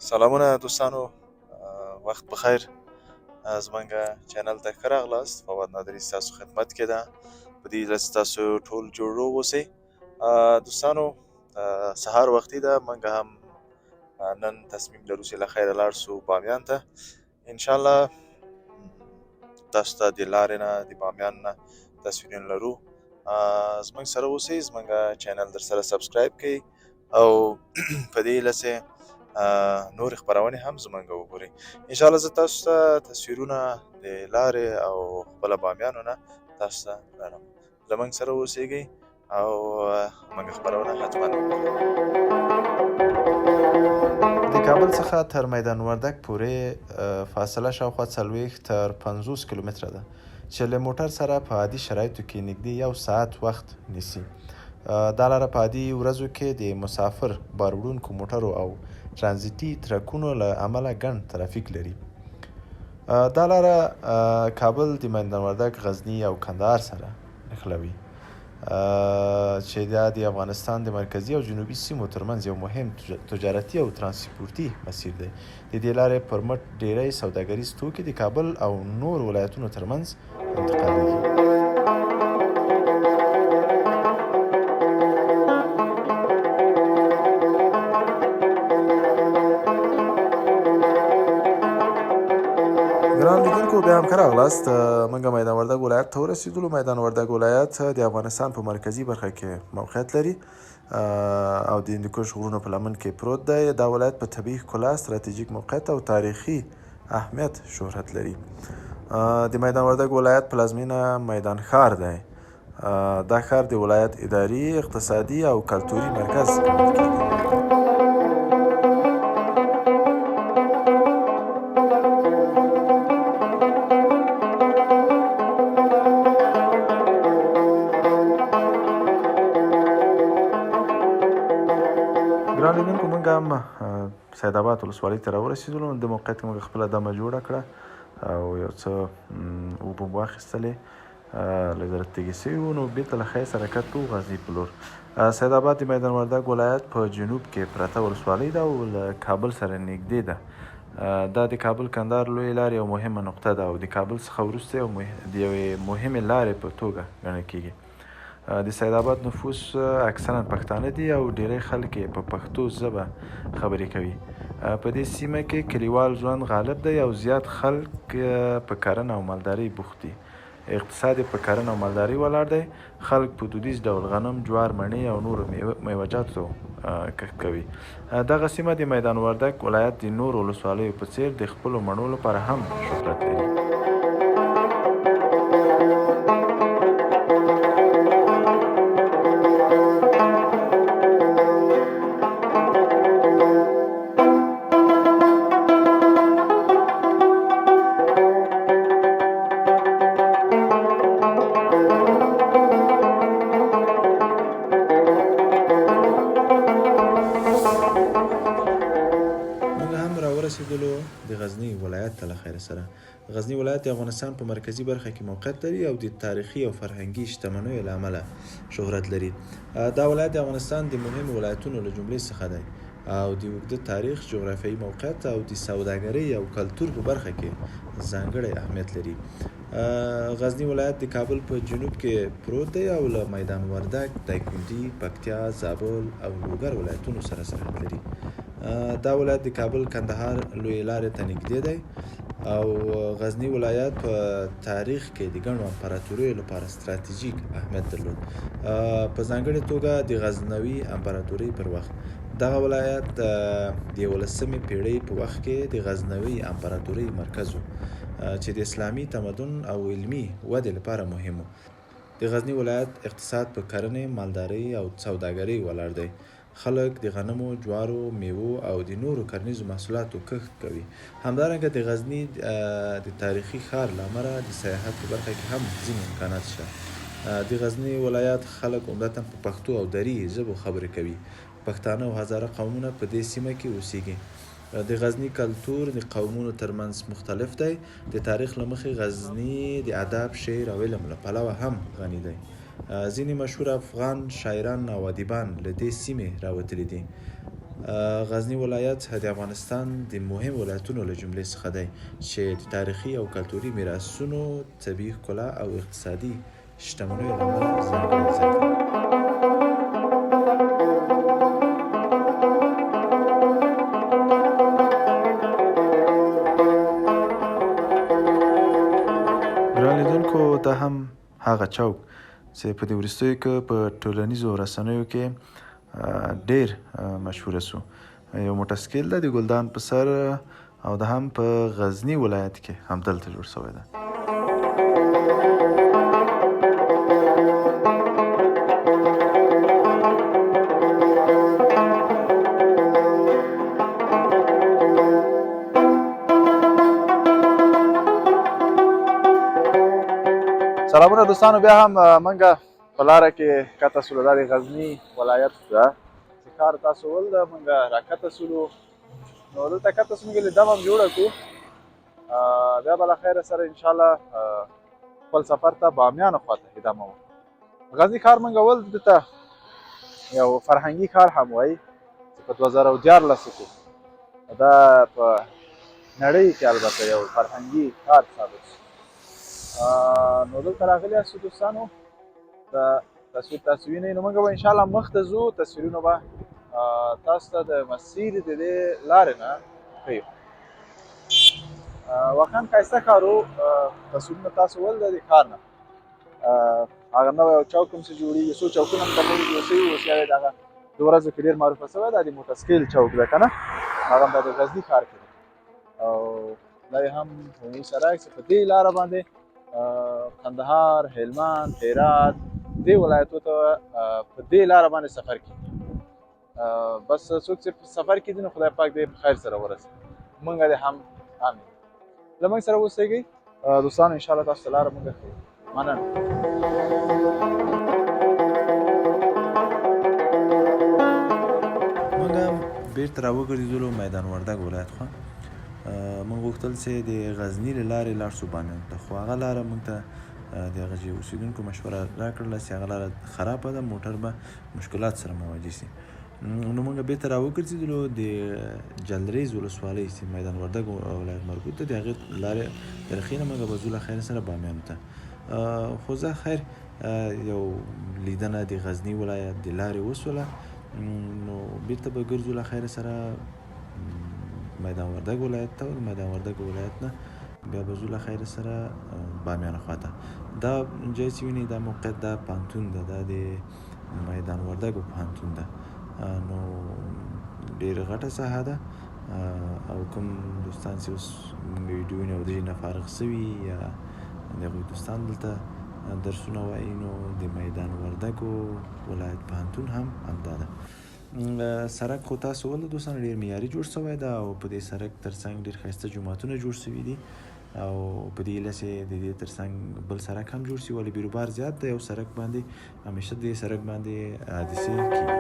سلامونه دوستانو، وخت بخیر. زمونږ چینل ته ښه راغلاست. فواد نادري ستاسو خدمت کې ده. په دې هیله چې تاسو ټول جوړ اوسئ. دوستانو، سهار وختي ده. موږ هم نن تصمیم لرو چې له خیره لاړ شو بامیان ته. انشاءالله تاسو ته د لارې نه د بامیان نه تصویرونه لرو. زمونږ سره اوسئ، زمونږ چینل در سره سبسکرایب کړئ او په دې هیله چې نور خبرونه هم زمونږ وګورئ. انشاءالله زه تاسو ته تصویرونه د لارې او خپل بامیانو نه تاسو ته لرم. زمونږ سره اوسئ او موږ خبرونه حتما وګورئ. د کابل څخه تر میدان وردګ پورې فاصله شاوخوا 40 تر 50 کیلومتره ده چې له موټر سره په عادي شرایطو کې نږدې 1 ساعت وخت نیسي. دا لاره په عادي ورځو کې د مسافر باروړونکو موټرو او ترانزیتي ترکونو له امله ګڼ ترافیک لري. دا لاره کابل د میدان وردګ، غزني او کندهار سره نښلوي چې دا د افغانستان د مرکزي او جنوبي سیمو ترمنځ یو مهم تجارتي او ترانسپورتي مسیر دی. د دې لارې پر مټ ډیری سوداګریز توکي د کابل او نور ولایتونو ترمنځ انتقالیږي. ګران لیدونکو، بیا هم ښه راغلاست. موږ میدان وردګ ولایت ته ورسېدلو. میدان وردګ ولایت د افغانستان په مرکزي برخه کې موقعیت لري او د هندوکش غرونو په لمن کې پروت دی. دا ولایت په طبیعي ښکلا، ستراتیژیک موقعیت او تاریخي اهمیت شهرت لري. د میدان وردګ ولایت پلازمینه میدان ښار دی. دا ښار د ولایت اداري، اقتصادي او کلتوري مرکز ګڼل کېږي. ګران لیدونکو، موږ هم سید آباد ولسوالۍ ته راورسېدلو. د موقعیت کې موږ خپله دمه جوړه کړه او یو څه اوبه مو واخیستلې. لږ زره تږي سوي وو، نو بېرته له خیس حرکت کوو غزني په لور. سید آباد د میدان وردګ ولایت په جنوب کې پرته ولسوالۍ ده او له کابل سره نږدې ده. دا د کابل کندهار لویې لارې یو مهمه نقطه ده او د کابل څخه وروسته د یوې مهمې لارې په توګه ګڼل کېږي. د سید آباد نفوس اکثرا پښتانه دي او ډیری خلک یې په پښتو ژبه خبرې کوي. په دې سیمه کې کلیوال ژوند غالب دی او زیات خلک په کرنه او مالدارۍ بوخت دي. اقتصاد په کرنه او مالدارۍ ولاړ دی. خلک په دودیز ډول غنم، جوار، مڼې او نورو میوه‌جاتو کښت کوي. دغه سیمه د میدان وردګ ولایت د نورو ولسوالیو په څېر د خپلو مڼو لپاره هم شهرت لري. د غزني ولایت ته له خیره سره. غزني ولایت د افغانستان په مرکزي برخه کې موقعیت لري او د تاریخي او فرهنګي شتمنیو له امله شهرت لري. دا ولایت د افغانستان د مهمو ولایتونو له جملې څخه دی او د اوږده تاریخ، جغرافیایي موقعیت او د سوداګرۍ او کلتور په برخه کې ځانګړی اهمیت لري. غزني ولایت د کابل په جنوب کې پروت دی او له میدان وردګ، دایکنډي، پکتیا، زابل او لوګر ولایتونو سره سرحد لري. دا ولایت د کابل کندهار لویې لارې ته نږدې دی او غزني ولایت په تاریخ کې د ګڼو امپراتوریو لپاره ستراتیژیک اهمیت درلود. په ځانګړې توګه د غزنوي امپراتورۍ پر وخت دغه ولایت د 11مې پیړۍ په وخت کې د غزنوي امپراتورۍ مرکز و چې د اسلامي تمدن او علمي ودې لپاره مهم و. د غزني ولایت اقتصاد په کرنې، مالدارۍ او سوداګرۍ ولاړ دی. خلک د غنمو، جوارو، میوو او د نورو کرنیزو محصولاتو کښت کوي. همدارنګه د غزني د تاریخي ښار له امله د سیاحت په برخه کې هم ځینې امکانات شته. د غزني ولایت خلک عمدتاً په پښتو او دري ژبو خبرې کوي. پښتانه او هزاره قومونه په دې سیمه کې اوسېږي. د غزني کلتور د قومونو ترمنځ مختلف دی. د تاریخ له مخې غزني د ادب، شعر او علم له پلوه هم غني دی. ځینې مشهور افغان شاعران او ادیبان له دې سیمې راوتلي دي. غزني ولایت د افغانستان د مهم ولایتونو له جملې څخه دی چې د تاریخي او کلتوري میراثونو، طبیعي ښکلا او اقتصادي شتمنیو له امله ځانګړی ځای لري. ګران لیدونکو، دا هم هغه چوک چې په دې وروستیو کې په ټولنیزو رسنیو کې ډېر مشهوره سو. یو موټرسایکل ده د ګلدان په سر او د هم په غزني ولایت کې همدلته جوړ شوی ده. سلامونه دوستانو، بیا هم منګه په لاره کې کته سولو. دا د غزني ولایت ده چې کار تاسو ول ده منګه راکته سولو. نو دلته کته سو موږ لیدم هم جوړه کړو. بیا به له خیره سره انشاءالله خپل سفر ته بامیانو خواته ادامه وکړو. غزني ښار موږ ول دته یو فرهنګي ښار هم وایي چې په 2014 کې دا په نړۍ کې البته یو فرهنګي ښار ثابت شو. نو دلته راغلي یاستو دوستانو، د تصویر تاسو وینئ. نو موږ به انشاءالله مخ ته ځو، تصویرونه به تاسو ته د مسیر د دې لارې نه ښیو. واقعا ښایسته ښار و. تصویرونه تاسو ول د دې ښار نه هغه نوی یو چوک هم چې جوړېږي، څو چوکونه هم ترلاسه جوړ شوي اوس یو یې د هغه د ورځو کې ډېر معروفه شوی دا د موټرسایکل چوک ده که نه، هغه هم د غزني ښار کې ده. او دا یې هم عمومي سړک چې په دې لاره باندې کندهار، هلمند، هرات دې ولایتو ته په دې لاره باندې سفر کېږي. بس څوک چې په سفر کې دي نو خدای پاک دې په خیر سره ورسوي، موږ دې هم امین. له موږ سره اوسئ دوستانو، انشاءالله تاسو ته لاره موږ ښیو. مننه. موږ هم بېرته راوګرځېدلو میدان وردګ ولایت خوا. موږ غوښتل چې د غزني له لارې لاړ شو بامیان ته، خو هغه لاره موږ ته د هغه اوسېدونکو مشوره راکړله چې هغه لاره خرابه ده، موټر به مشکلات سره مواجه شي. نو موږ بېرته راوګرځېدلو د جلریز ولسوالۍ چې میدان وردګ ولایت مربوط ده، د هغې لارې د ریښې نه موږ به ځو له خیر سره بامیانو ته. خو زه خیر یو لیدنه د غزني ولایت د لارې وسوله، نو بېرته به ګرځو له خیر سره میدان وردګ ولایت ته. میدان وردګ ولایت نه بیا به ځو له خیر سره بامیانو خواته. دا جای چې وینئ دا موقعیت دا پوهنتون ده، دا د میدان وردګ پوهنتون ده. نو ډېره غټه ساحه ده او کوم دوستان چې اوس موږ ویډیو وینو او د دې نه فارغ سوي یا د هغوی دوستان دلته درسونه وایي، نو د میدان وردګ ولایت پوهنتون هم همدا ده. سړک خو تاسو ول دوستان ډېر معیاري جوړ شوی ده او په دې سړک ترڅنګ ډېر ښایسته جوماتونه جوړ شوي دي او په دې هیله چې د دې ترڅنګ بل سړک هم جوړ شي، ولې بیروبار زیات دی. یو سړک باندې همیشه دې سړک باندې حادثې کېږي.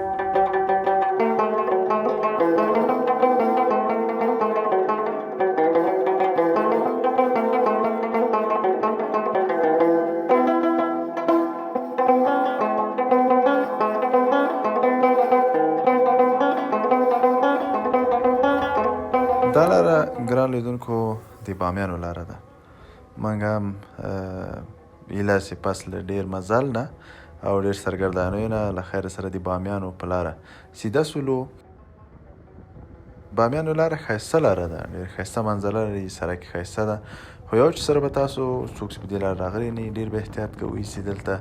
دا لاره ګران لیدونکو د بامیانو لاره ده. موږ هم هیله چې پس له ډېر مزل نه او ډېر سرګردانیو نه له خیر سره د بامیانو په لاره سیده سولو. بامیانو لاره ښایسته لاره ده، ډېر ښایسته منظره لري، سړک ښایسته ده. خو یو چې سره به تاسو څوک چې په دې لاره راغلي نه ډېر به احتیاط کوئ چې دلته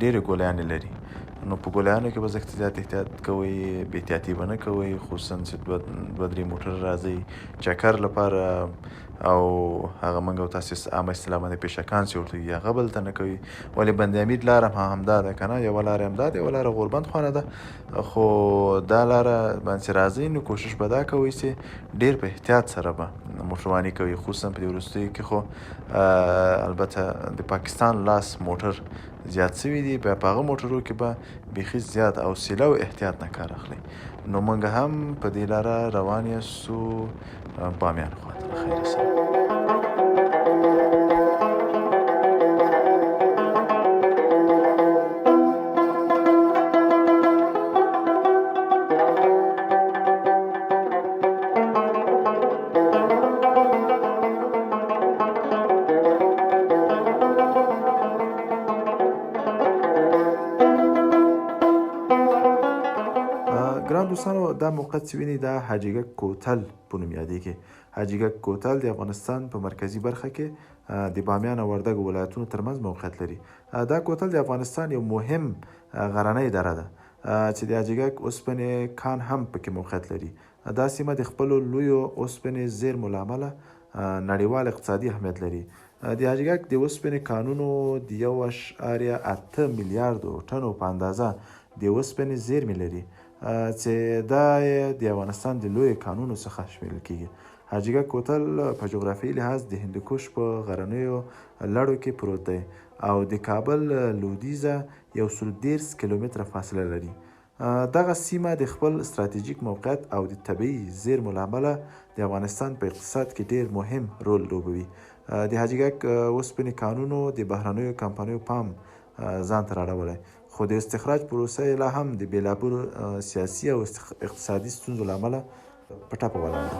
ډېرې ګولیانې لري. نو په ګولیانو کې به زیات احتیاط کوئ، بې احتیاطي به نه کوئ، خصوصا چې دوه درې موټر راځئ چکر لپاره او هغه موږ او تاسو عامه اصطلاح باندې پیشکان چې ورته وایي هغه به دلته نه کوي. ولې بند امید لاره همدا ده که نه، یوه لاره همدا ده، یوه لاره غوربند خانه ده. خو دا لاره باندې راځئ نو کوشش به دا کوئ چې ډېر په احتیاط سره به موټرواني کوي، خصوصا په دې وروستیو کې خو البته د پاکستان لاس موټر زیات شوي دي، بیا په هغه موټرو کې به بیخي زیات حوصله او احتیاط نه کار اخلئ. نو موږ هم په دې لاره روان یاستو بامیان خواته له خیر سره. ګران دوستانو دا موقعیت چې وینئ دا حاجیګک کوتل په نوم یادیږي. حاجیګک کوتل د افغانستان په مرکزي برخه کې د بامیان او وردګو ولایتونو ترمنځ موقعیت لري. دا کوتل د افغانستان یو مهم غرنۍ دره ده چې د حاجیګک اوسپنې کان هم پکې موقعیت لري. دا سیمه د خپلو لویو اوسپنې زیرمو له امله نړیوال اقتصادي اهمیت لري. د حاجیګک د اوسپنې کانونو د 1.8 میلیارډو ټنو په اندازه د اوسپنې زیرمې لري چې دا د افغانستان د لوی کانونو څخه شمیرل کیږي. حاجیګک کوتل په جغرافیایي لحاظ د هندوکش په غرنیو لړو کې پروت دی او د کابل لویدیځه 130 کیلومتره فاصله لري. دغه سیمه د خپل ستراتیژیک موقعیت او د طبیعي زیرمو له امله د افغانستان په اقتصاد کې ډیر مهم رول لوبوي. د حاجیګک اوسپنې کانونو د بهرنیو کمپنیو پام ځان ته راړولی، خو د استخراج پروسه یې لا هم د بېلابېلو سیاسي او اقتصادي ستونزو له امله په ټپه ولاړ ده.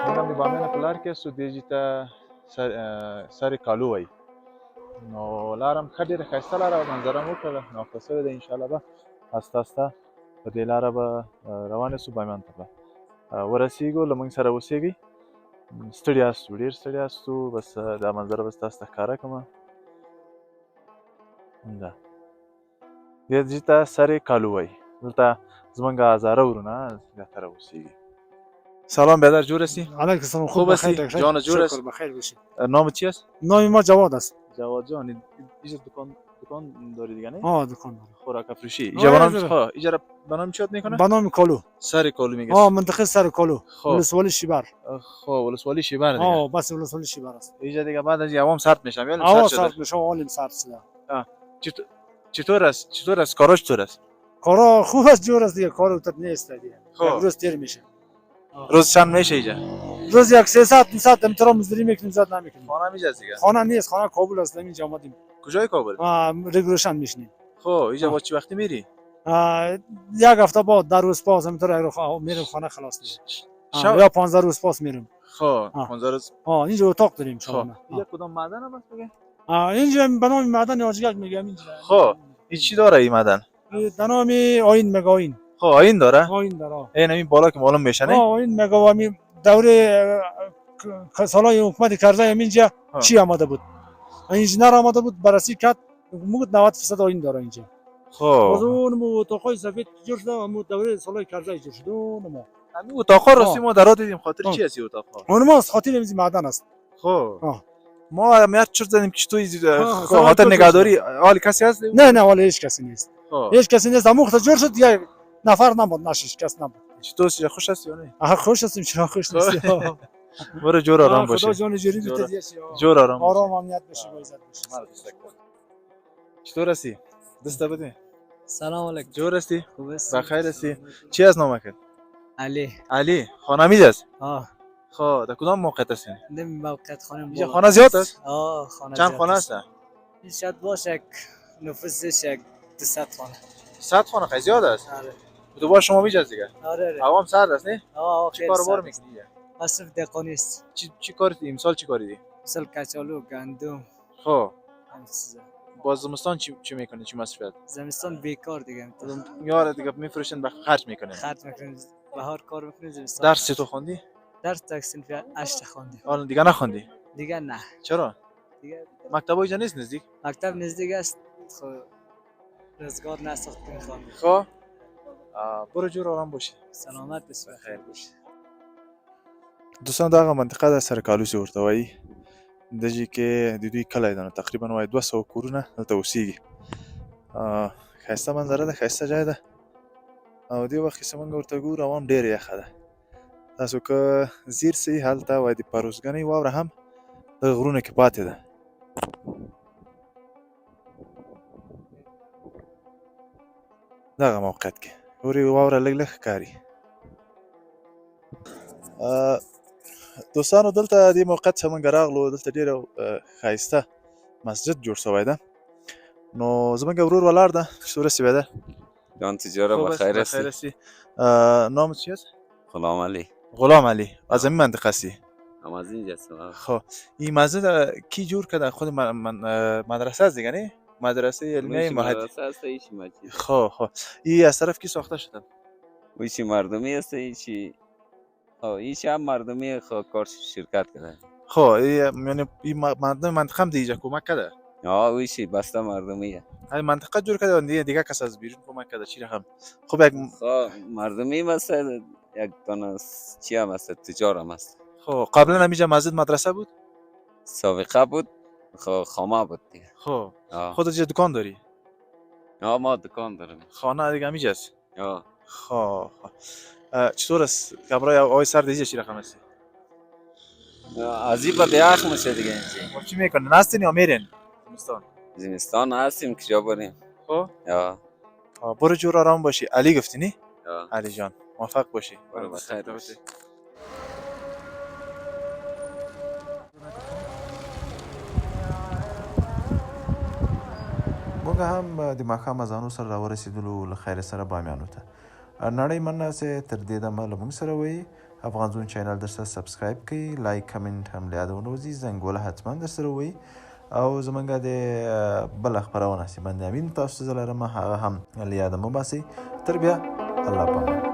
موږ هم د بامیان په لار کې یاستو، دې ته سر کالو وایي. نو لاره هم ښه ډېره ښایسته لاره وه، منظره مو وکړله، ناوخته شوې ده. انشاءالله به استه استه په دې لاره به روان یاستو بامیان ته به ورسېږو. له موږ سره اوسېږئ. ستړي یاستو، ډېر ستړي یاستو. بس دا منظره به ستاسو ته ښکاره کړمه. دې ته سر کالو وایي. دلته زموږ هزاره وروڼه زیاتره اوسېږي. سلام برادر، جور هستی؟ علیکم سلام، خوب هستی؟ جان جور است؟ شکر بخیر باشی. نام چی است؟ نام ما جواد است. جواد جان، اینجا دکان داری دیگه نه؟ دکان دارم. خوراک فروشی. اینجا به نام چی میکنه؟ به نام کالو. سر کالو میگه. منطقه سر کالو. ولسوالی شیبر. ولسوالی شیبر دیگه. بس ولسوالی شیبر است. اینجا دیگه بعد از هوام سرد میشم یا سرد میشه، حالم سرد شده. چطور است کاراش چطور است؟ کارا خوب است، جور است دیگه، کار اوتت نیست دیگه. روز تیر میشه. روز چند میشه اینجا؟ روز یک 300 امترا مزدوری میکنیم، زیاد نمیکنیم. خانه میجاز دیگه؟ خانه نیست، خانه کابل است. اینجا آمدیم. کجای کابل؟ رگروشن میشنیم. اینجا با چه وقتی میری؟ یک هفته بعد، در روز پاس همینطور میریم خانه خلاص میشه. یا 15 روز پاس میریم. 15 روز. اینجا اتاق داریم شما. اینجا کدام معدن هم هست بگه؟ اینجا به نام معدن حاجیگک میگم اینجا. این چی داره این معدن؟ به نام آیین مگا آیین. آیین داره؟ آیین داره. این بالا که معلوم میشه نه؟ آیین مگا و می دوره سالای حکومت کرزی اینجا چی آمده بود؟ انجینر آمده بود بررسی کرد، موږ 90% آیین داره اینجا. از اون مو اتاقای سفید جور شده، مو دوره سالای کرزی جور شده. همین اتاقا راستی ما درا دیدیم. خاطر چی هستی اتاقا؟ اون ما خاطر این معدن است. ما میاد چرت زدیم که توی خاطر نگهداری حال کسی هست؟ نه حال هیچ کسی نیست. هیچ کسی نیست. اموخت جور شد یک نفر نبود، نشش کس نبود. چطور خوش هستی یا نه؟ خوش هستیم. چرا خوش نیستی؟ برو جور آرام باشه. خدا جان جوری بیت جور آرام. آرام امنیت بشه، عزت بشه. چطور هستی؟ دست بده. سلام علیکم. جور هستی؟ خوب هستی؟ بخیر هستی؟ چی از نامت؟ علی. خانه میجاز؟ در کدام موقعیت هستی؟ در موقعیت خانه. اینجا خانه زیاد است؟ خانه چند خانه هست؟ شاید باشه نفوسش 200 خانه. 100 خانه خیلی زیاد است. آره. تو با شما میجاز دیگه؟ آره. هوام سرد است نه؟ چی کار میکنی؟ مصرف دقیقی است. چی کاری امسال چی کاری دی؟ امسال کچالو، گندم. باز زمستان چی میکنی؟ چی مصرفیت؟ زمستان بیکار دیگه. یار دیگه میفروشن به خرج میکنن. بهار کار میکنی، زمستان. درس تو خوندی؟ درس تکسین 8 خوندم. حالا دیگه نخوندی؟ دیگه نه. چرا؟ دیگه مکتب اینجا نیست نزدیک؟ مکتب نزدیک است. روزگار نساخت میخوام. برو جور آرام باشی. سلامت باشی. خیر باشی. دوستان دغه منطقه د سرکالوسی ورته وایي، دجې کې د دوی کلی ده، نو تقریبا وایي 200 کورونه دلته اوسېږي. ښایسته منظره ده، ښایسته ځای ده او دې وخت کې چې موږ ورته ګورو هوا هم ډېره یخه ده. تاسو که ځیر سئ هلته وایي د پروزګنۍ واوره هم دغه غرونو کې پاتې ده. دغه موقعیت کې ګورئ واوره لږ لږ ښکاري. دوستانو دلته دې موقعیت چې موږ راغلو، دلته ډېره ښایسته مسجد جوړ شوی ده. نو زموږ ورور ولاړ ده. چطور هستی برادر؟ جان تجاره بخیر هستی؟ نامت چی است؟ غلام علی. غلام علی. از این منطقه هستی؟ هم از اینجا هستم. خب این مسجد کی جور کرده؟ خود مدرسه است دیگه نه؟ مدرسه علمیه مهدی. مدرسه است ایشی مچی. خب این از طرف کی ساخته شدن؟ ایشی مردمی است ایشی. ایشی هم مردمی کار شرکت کرده. یعنی این منطقه هم دیگه کمک کرده. ایشی بسته مردمیه. های منطقه جور کرده دیگه کس از بیرون کمک کرده چی رقم؟ خب یک مردمی مثلا یک دانه چی هم است تجار هم است. قبلا همیشه مسجد مدرسه بود؟ سابقه بود. خامه بود دیگه. خودت چه دکان داری؟ ما دکان داریم. خانه دیگه همیشه است. چطور است؟ کمرای آقای سر دیگه چی رقم است؟ از این بعد یخ میشه دیگه اینجا. چی میکنن؟ نستین یا میرین؟ زمستان هستیم کجا بریم. برو جور آرام باشی. علی گفتی نی؟ علی جان موفق باشی. برو بخیر باشی. موږ هم د ماښام اذانو سره راورسېدلو له خیر سره بامیانو ته. نړۍ مننه چې تر دې دمه له موږ سره وئ. افغان زون چینل درسره سبسکرایب کړئ، لایک کمنټ هم له یاده ونه وځي، زنګ حتما درسره وئ او زمونږ د بله خپرونه چې باندې امین تاسو ته زه لرم هغه هم له یاده مه باسئ. تر بیا الله پامان.